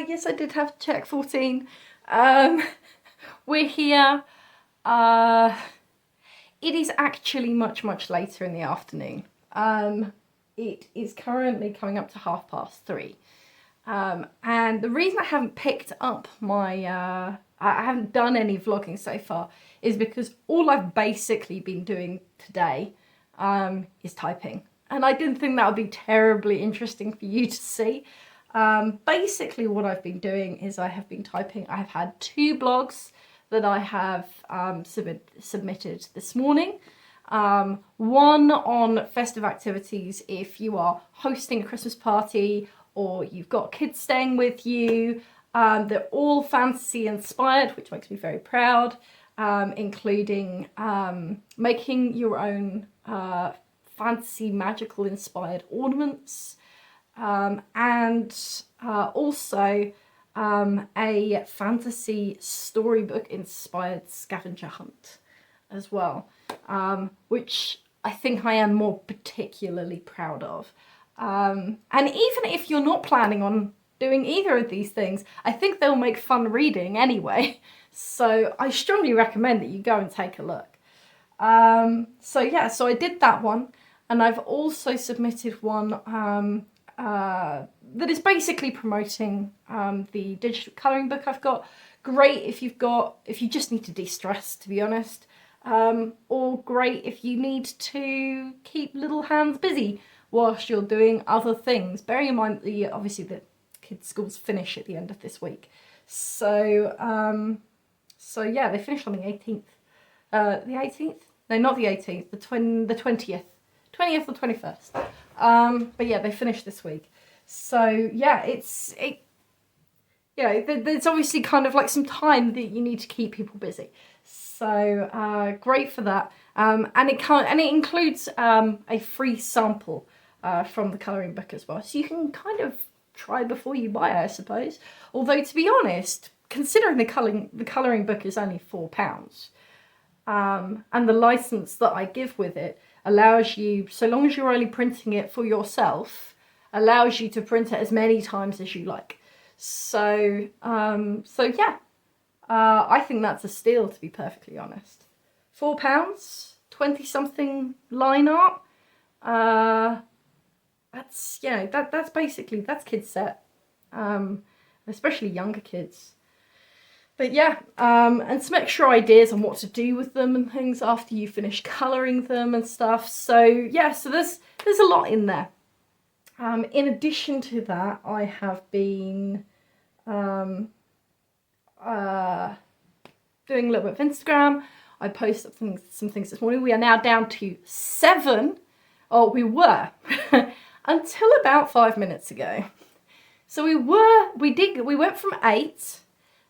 yes, I did have check 14. We're here. It is actually much later in the afternoon. It is currently coming up to 3:30. And the reason I haven't picked up my, I haven't done any vlogging so far is because all I've basically been doing today is typing. And I didn't think that would be terribly interesting for you to see. Basically what I've been doing is I have been typing. I have had 2 blogs that I have submitted this morning. One on festive activities if you are hosting a Christmas party or you've got kids staying with you. They're all fantasy inspired, which makes me very proud, including making your own fantasy magical inspired ornaments, and also a fantasy storybook inspired scavenger hunt as well, which I think I am more particularly proud of. And even if you're not planning on doing either of these things, I think they'll make fun reading anyway. So I strongly recommend that you go and take a look. So yeah, so I did that one, and I've also submitted one that is basically promoting the digital colouring book I've got. Great if you just need to de-stress, to be honest, or great if you need to keep little hands busy whilst you're doing other things. Bearing in mind that obviously the kids' schools finish at the end of this week, so so yeah, they finish on the 18th. The 18th? No, not the 18th. The 20th or 21st. But yeah, they finish this week. So yeah, there's obviously kind of like some time that you need to keep people busy. So great for that. And it includes a free sample from the colouring book as well. So you can kind of try before you buy, I suppose. Although, to be honest, considering the colouring book is only £4, and the license that I give with it allows you, so long as you're only printing it for yourself, allows you to print it as many times as you like. So yeah, I think that's a steal, to be perfectly honest. £4, 20-something line art. That's, you know, that's basically, that's kids set, especially younger kids. But yeah, and some extra ideas on what to do with them and things after you finish colouring them and stuff. So yeah, so there's a lot in there. In addition to that, I have been doing a little bit of Instagram. I posted some things this morning. We are now down to 7. Oh, we were until about 5 minutes ago. So we went from 8.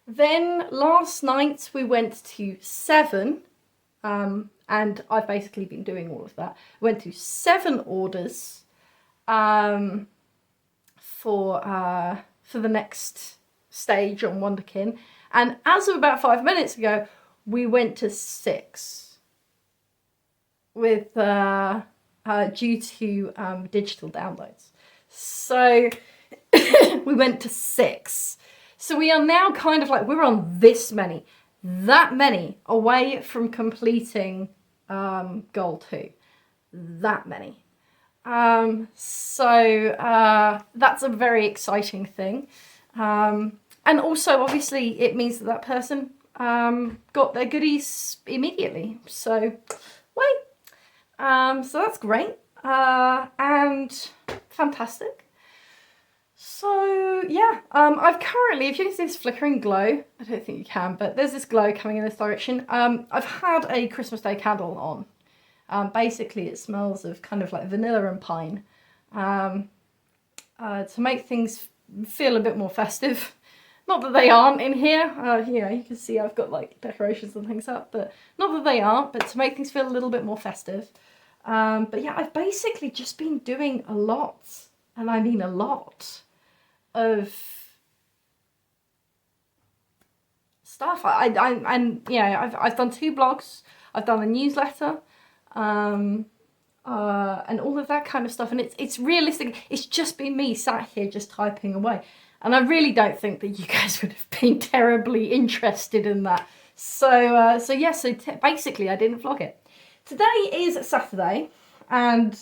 Then last night we went to 7, and I've basically been doing all of that. Went to 7 orders for the next stage on Wonderkin, and as of about 5 minutes ago, we went to 6 with due to digital downloads. So we went to 6. So we are now kind of like, we're on that many away from completing goal 2. That many. So that's a very exciting thing. And also, obviously, it means that person got their goodies immediately. So, so that's great. And fantastic. So yeah, I've currently, if you can see this flickering glow, I don't think you can, but there's this glow coming in this direction. I've had a Christmas Day candle on. Basically it smells of kind of like vanilla and pine, to make things feel a bit more festive. Not that they aren't in here, you know, you can see I've got like decorations and things up, but not that they aren't, but to make things feel a little bit more festive. But yeah, I've basically just been doing a lot, and I mean a lot, of stuff. And you know, I've done 2 blogs, I've done a newsletter, and all of that kind of stuff. And it's realistic. It's just been me sat here just typing away. And I really don't think that you guys would have been terribly interested in that. So basically I didn't vlog it. Today is Saturday, and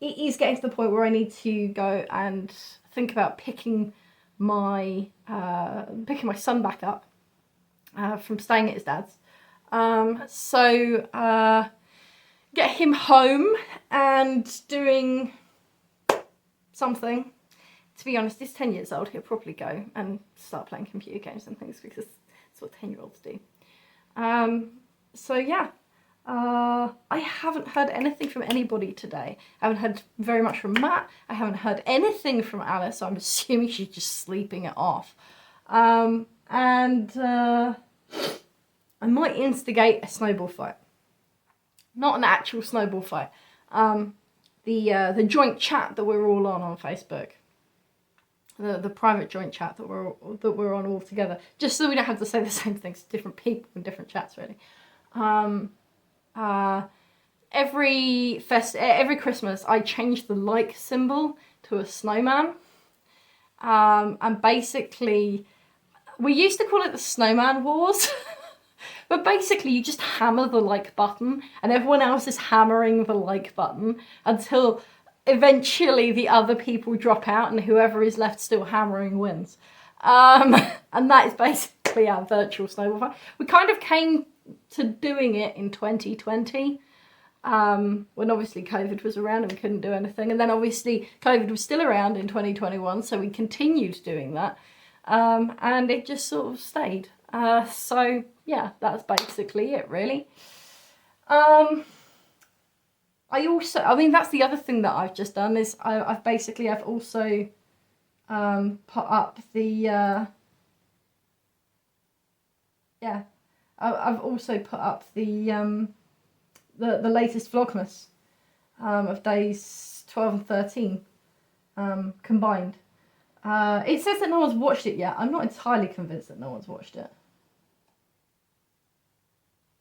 it is getting to the point where I need to go and think about picking my son back up from staying at his dad's. Get him home and doing something. To be honest, he's 10 years old. He'll probably go and start playing computer games and things because that's what 10-year-olds do. I haven't heard anything from anybody today. I haven't heard very much from Matt. I haven't heard anything from Alice, so I'm assuming she's just sleeping it off. I might instigate a snowball fight. Not an actual snowball fight. The joint chat that we're all on Facebook. The private joint chat that we're on all together. Just so we don't have to say the same things to different people in different chats, really. Every Christmas I change the like symbol to a snowman. And basically, we used to call it the Snowman Wars. But basically you just hammer the like button and everyone else is hammering the like button until eventually the other people drop out and whoever is left still hammering wins. And that is basically our virtual snowball fight. We kind of came to doing it in 2020 when obviously COVID was around and we couldn't do anything. And then obviously COVID was still around in 2021, so we continued doing that. And it just sort of stayed. So yeah, that's basically it, really. That's the other thing that I've just done is I've also put up the I've also put up the latest Vlogmas of days 12 and 13 combined. It says that no one's watched it yet. I'm not entirely convinced that no one's watched it.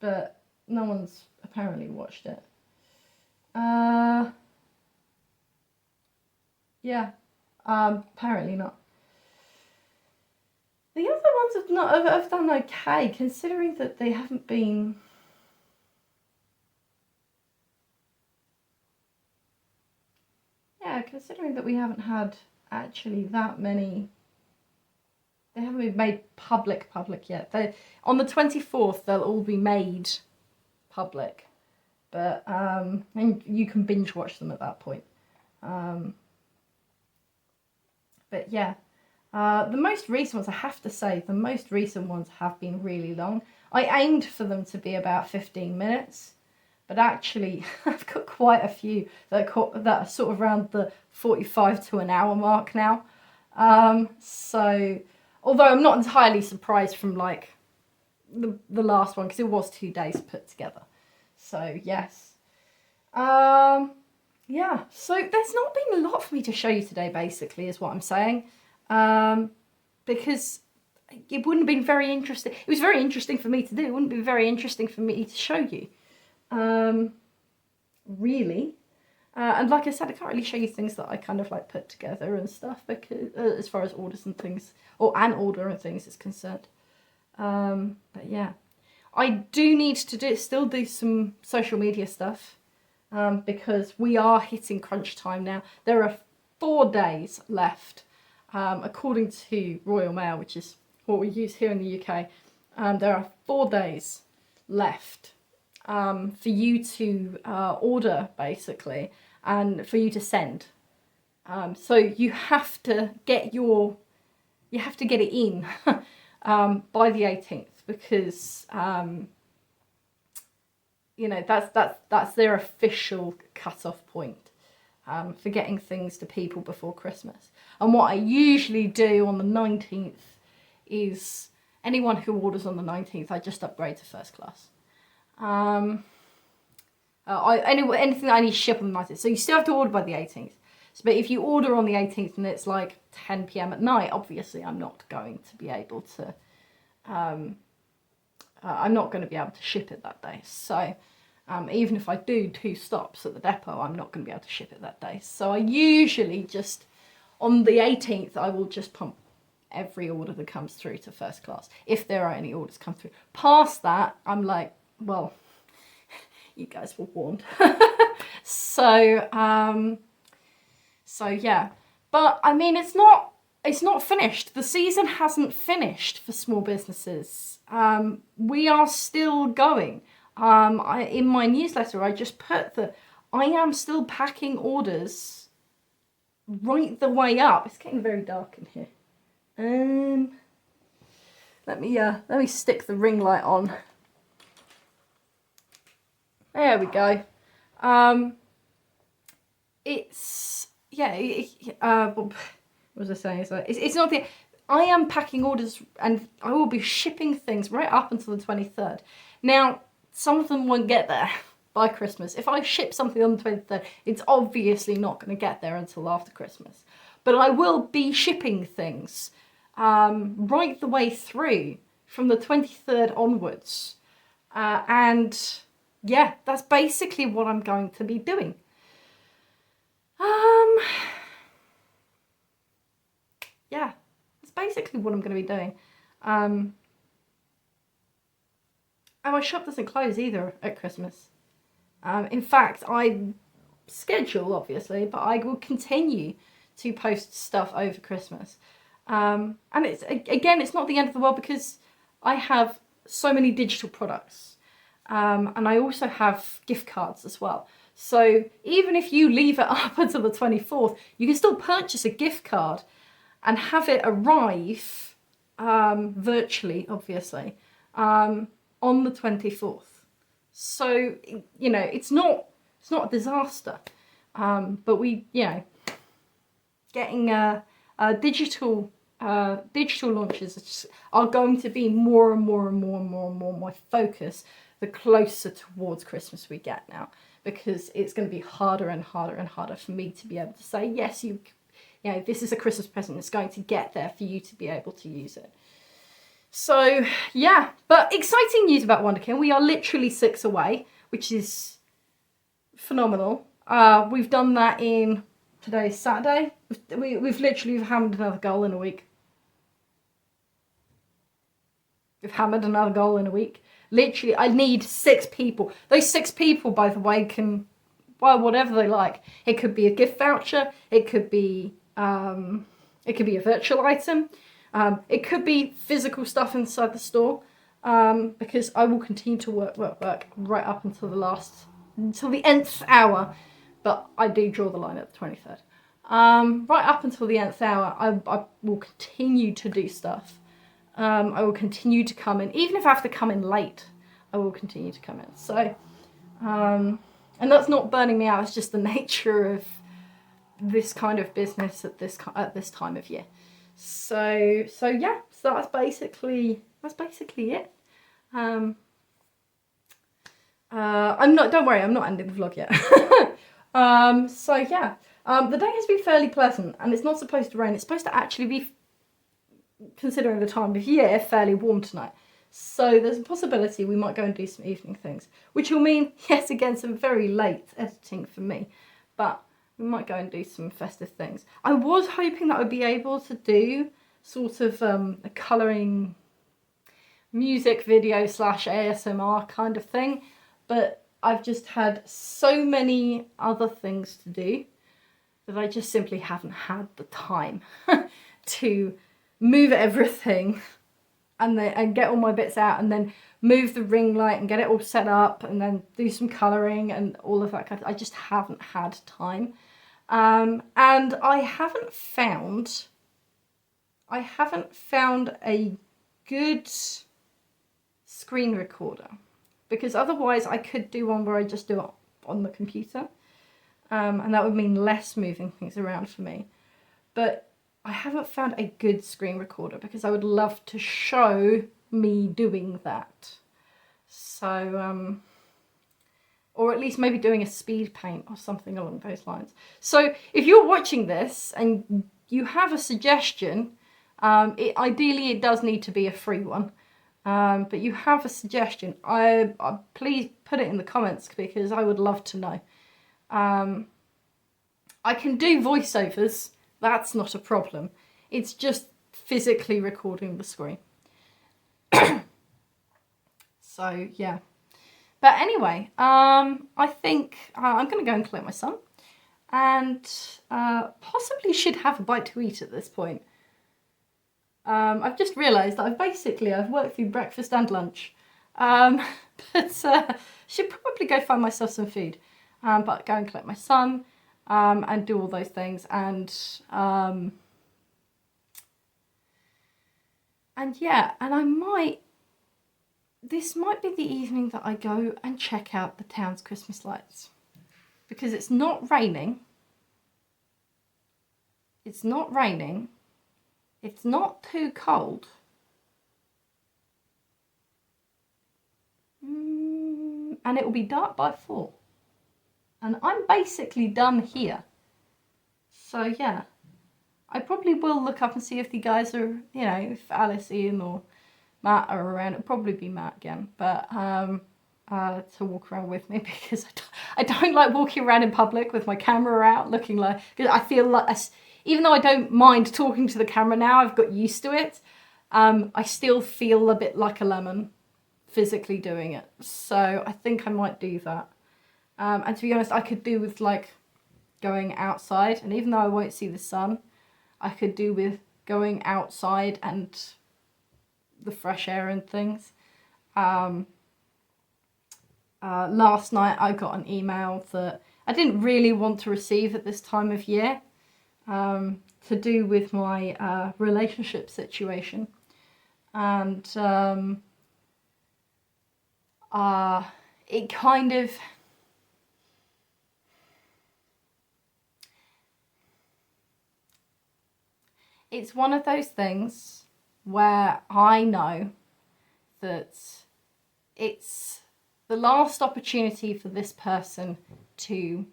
But no one's apparently watched it. Apparently not. The other ones have done okay, considering that they haven't been... Yeah, considering that we haven't had actually that many... They haven't been made public yet. On the 24th, they'll all be made public. But, and you can binge watch them at that point. But yeah, the most recent ones, I have to say, the most recent ones have been really long. I aimed for them to be about 15 minutes. But actually, I've got quite a few that are sort of around the 45 to an hour mark now. So... Although I'm not entirely surprised from like the last one because it was 2 days put together. So yes. Yeah, so there's not been a lot for me to show you today basically is what I'm saying. Because it wouldn't have been very interesting. It was very interesting for me to do. It wouldn't be very interesting for me to show you. Really. And like I said, I can't really show you things that I kind of like put together and stuff because as far as orders and things, or an order and things is concerned. But yeah, I do need to still do some social media stuff because we are hitting crunch time now. There are 4 days left, according to Royal Mail, which is what we use here in the UK. There are 4 days left for you to order basically. And for you to send. So you have to get it in by the 18th because that's their official cut-off point for getting things to people before Christmas. And what I usually do on the 19th is anyone who orders on the 19th, I just upgrade to first class. Anything that I need to ship on the 19th. So you still have to order by the 18th. So, but if you order on the 18th and it's like 10 PM at night, obviously I'm not going to be able to, ship it that day. So even if I do 2 stops at the depot, I'm not going to be able to ship it that day. So I usually just On the 18th, I will just pump every order that comes through to first class, if there are any orders come through. Past that, I'm like, well, you guys were warned. So yeah. But I mean, it's not finished. The season hasn't finished for small businesses. We are still going. In my newsletter, I just put that I am still packing orders right the way up. It's getting very dark in here. Let me stick the ring light on. There we go. It's what was I saying? It's not the. I am packing orders and I will be shipping things right up until the 23rd. Now, some of them won't get there by Christmas. If I ship something on the 23rd, it's obviously not going to get there until after Christmas. But I will be shipping things right the way through from the 23rd onwards. And yeah, that's basically what I'm going to be doing. Yeah, that's basically what I'm going to be doing. And my shop doesn't close either at Christmas. In fact, I schedule, obviously, but I will continue to post stuff over Christmas. And it's not the end of the world because I have so many digital products. And I also have gift cards as well. So even if you leave it up until the 24th, you can still purchase a gift card and have it arrive virtually, obviously, on the 24th. So, you know, it's not a disaster. But we, you know, getting digital launches are going to be more and more my focus the closer towards Christmas we get now, because it's going to be harder and harder for me to be able to say, yes, you know, this is a Christmas present, it's going to get there for you to be able to use it. So, yeah, but exciting news about Wonderkin. We are literally 6 away, which is phenomenal. We've done that in, today's Saturday. We've literally hammered another goal in a week. We've hammered another goal in a week. Literally, I need 6 people. Those 6 people, by the way, can buy whatever they like. It could be a gift voucher. It could be a virtual item. It could be physical stuff inside the store. Because I will continue to work right up until the nth hour. But I do draw the line at the 23rd. Right up until the nth hour, I will continue to do stuff. I will continue to come in, even if I have to come in late, I will continue to come in. So, and that's not burning me out, it's just the nature of this kind of business at this time of year. So yeah, so that's basically it. Don't worry, I'm not ending the vlog yet. So yeah, the day has been fairly pleasant, and it's not supposed to rain. It's supposed to actually be, considering the time of year, fairly warm tonight. So there's a possibility we might go and do some evening things, which will mean, yet again, some very late editing for me. But we might go and do some festive things. I was hoping that I would be able to do sort of a colouring music video / ASMR kind of thing. But I've just had so many other things to do that I just simply haven't had the time to move everything and get all my bits out, and then move the ring light and get it all set up, and then do some colouring and all of that kind of. I just haven't had time, and I haven't found a good screen recorder, because otherwise I could do one where I just do it on the computer, and that would mean less moving things around for me. But I haven't found a good screen recorder, because I would love to show me doing that. So, or at least maybe doing a speed paint or something along those lines. So if you're watching this and you have a suggestion, ideally it does need to be a free one. But you have a suggestion, I please put it in the comments, because I would love to know. I can do voiceovers, That's not a problem. It's just physically recording the screen. So yeah. But anyway, I think I'm going to go and collect my son. And possibly should have a bite to eat at this point. I've just realised that I've worked through breakfast and lunch. But should probably go find myself some food. But go and collect my son and do all those things. And yeah, and this might be the evening that I go and check out the town's Christmas lights. Because it's not raining. It's not raining. It's not too cold. And it will be dark by 4. And I'm basically done here. So yeah. I probably will look up and see if the guys are, you know, if Alice, Ian or Matt are around. It'll probably be Matt again. But to walk around with me, because I don't like walking around in public with my camera out looking like, because I feel like, even though I don't mind talking to the camera now, I've got used to it, I still feel a bit like a lemon physically doing it. So I think I might do that. And to be honest, I could do with like going outside, and even though I won't see the sun, I could do with going outside and the fresh air and things. Last night I got an email that I didn't really want to receive at this time of year, to do with my relationship situation. And it kind of... It's one of those things where I know that it's the last opportunity for this person to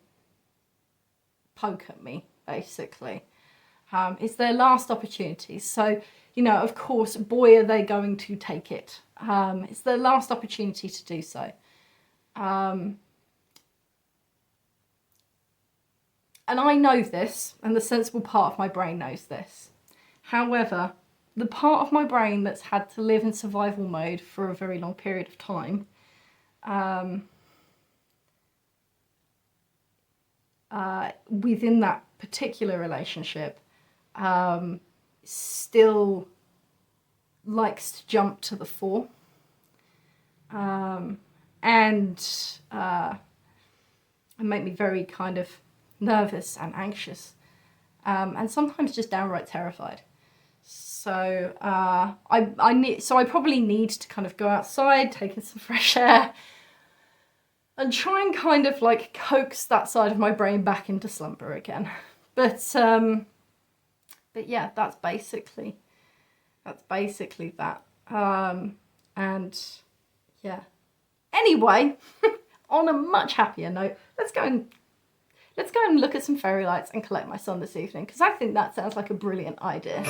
poke at me, basically. It's their last opportunity. So, you know, of course, boy, are they going to take it. It's their last opportunity to do so. And I know this, and the sensible part of my brain knows this. However, the part of my brain that's had to live in survival mode for a very long period of time, within that particular relationship, still likes to jump to the fore, and make me very kind of nervous and anxious, and sometimes just downright terrified. So I probably need to kind of go outside, take in some fresh air, and try and kind of like coax that side of my brain back into slumber again. But yeah, that's basically that. And yeah. Anyway, on a much happier note, let's go and look at some fairy lights and collect my son this evening, because I think that sounds like a brilliant idea.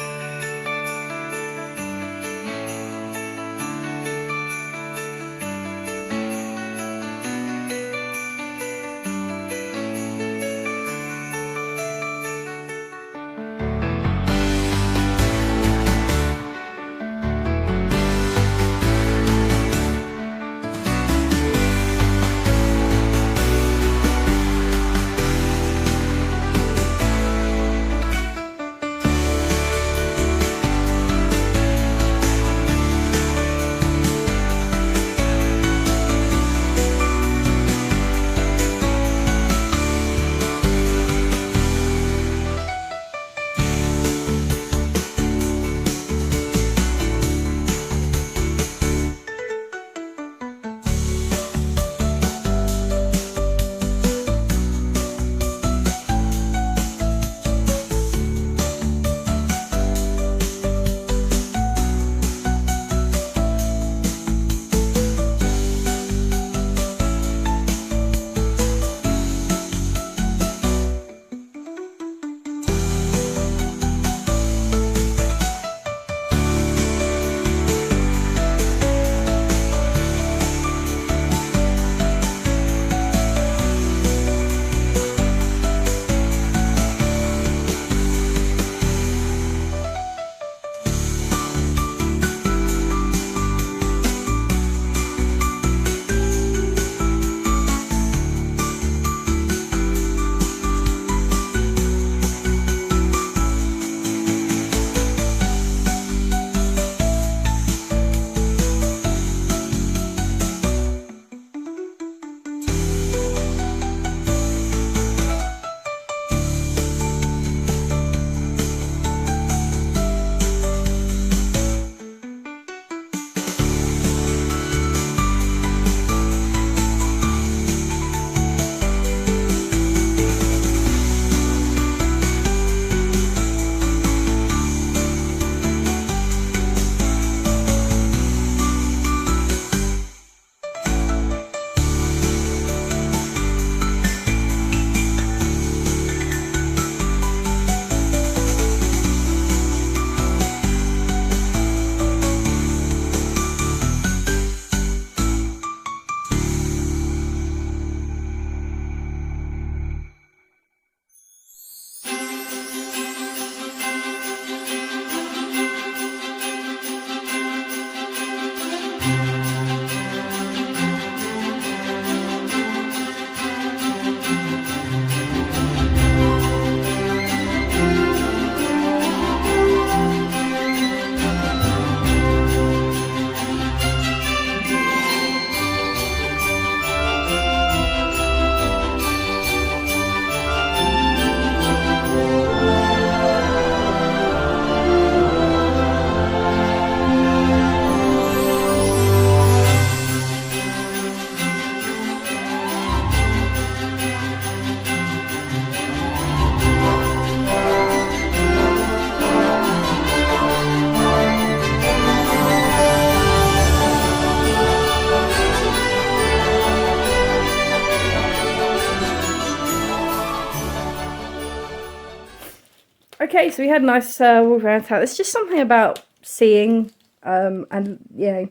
Okay, so we had a nice walk around town. It's just something about seeing and, you know,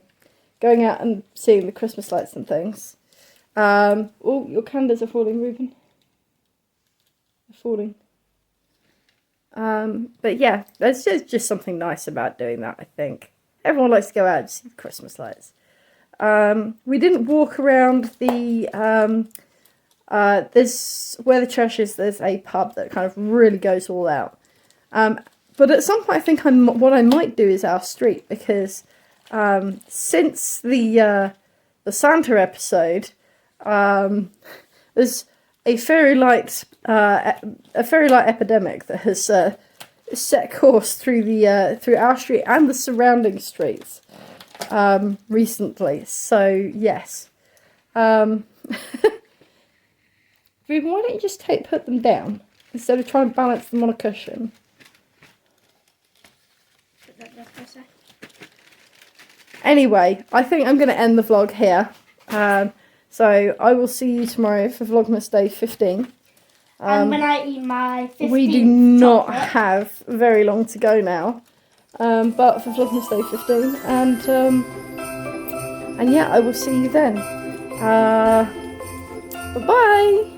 going out and seeing the Christmas lights and things. Oh, your candles are falling, Ruben. They're falling. But yeah, there's just something nice about doing that, I think. Everyone likes to go out and see the Christmas lights. We didn't walk around the, there's, where the church is, there's a pub that kind of really goes all out. But at some point I think what I might do is our street, because, since the Santa episode, there's a fairy light epidemic that has, set course through through our street and the surrounding streets recently. So yes, Ruben, why don't you just put them down instead of trying to balance them on a cushion? Put that there for a sec. Anyway, I think I'm going to end the vlog here. So I will see you tomorrow for Vlogmas Day 15. And when I eat my 15th we do not chocolate. have very long to go now, but for Vlogmas Day 15, and yeah, I will see you then. Bye bye.